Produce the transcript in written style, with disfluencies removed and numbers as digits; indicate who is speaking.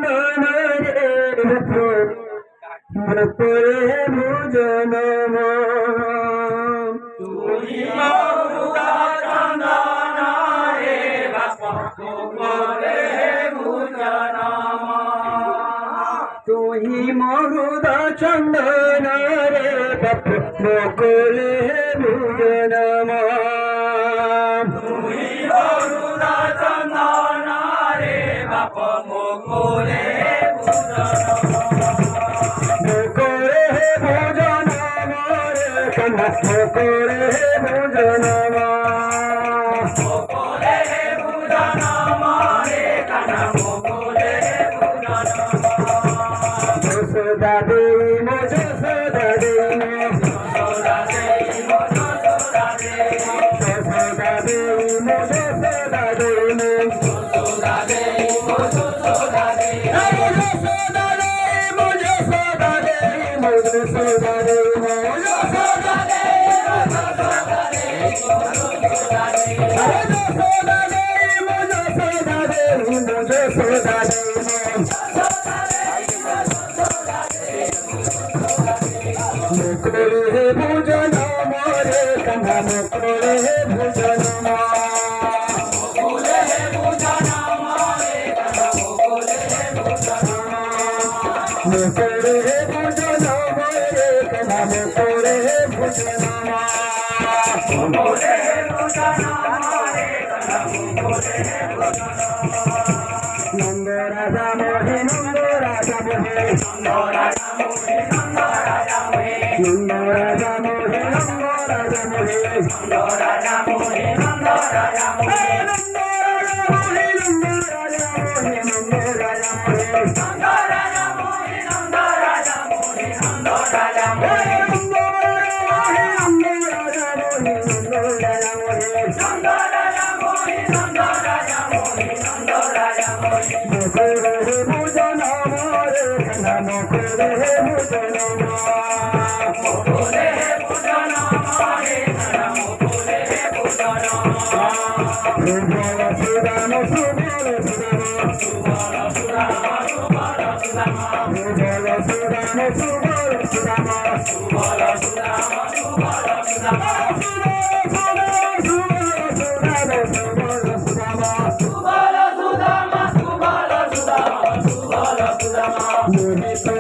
Speaker 1: চন্দন করে ভোজন
Speaker 2: তুই মহুদা চন্দন রে বাপ করে ভোজন
Speaker 1: তুই মহুদ চন্দন রে বাপ করে ভোজন
Speaker 2: তুই মহুদা চন্দন রে বাপ করে
Speaker 1: করে ভোজন যশোদা দেই মো যশোদা দেই যশোদা দেই মো যশোদা দেই যশোদা দেই মো যশোদা দেই যশোদা দেই মো যশোদা দেই যশোদা দেই মো যশোদা দেই মো যশোদা দেই মো যশোদা দেই মুকুলে ভোজন মরে কানা মুকুলে ভোজন মুকুলে ভোজন মরে কানা মুকুলে ভোজন মুকুলে ভোজন মরে কানা মুকুলে ভোজন মুকুলে ভোজন মরে কানা মুকুলে ভোজন নন্দ রাজা মোহে নন্দ রাজা মোহে নন্দ রাজা মোহে নন্দ রাজা মোহে নন্দ রাজা মোহে নন্দ রাজা মোহে নন্দ রাজা মোহে নন্দ রাজা মোহে নন্দ রাজা মোহে নন্দ রাজা মোহে নন্দ রাজা মোহে নন্দ রাজা মোহে নন্দ রাজা মোহে নন্দ রাজা মোহে নন্দ রাজা মোহে নন্দ রাজা মোহে নন্দ রাজা মোহে নন্দ রাজা মোহে মুকুলে ভোজন মরে কানা মুকুলে ভোজন মুকুলে ভোজন মরে কানা মুকুলে ভোজন সুবল সুদাম সুবল সুদাম সুবল সুদাম সুবল সুদাম সুবল সুদাম সুবল সুদাম সুবল সুদাম সুবল সুদাম সুবল সুদাম মোহিত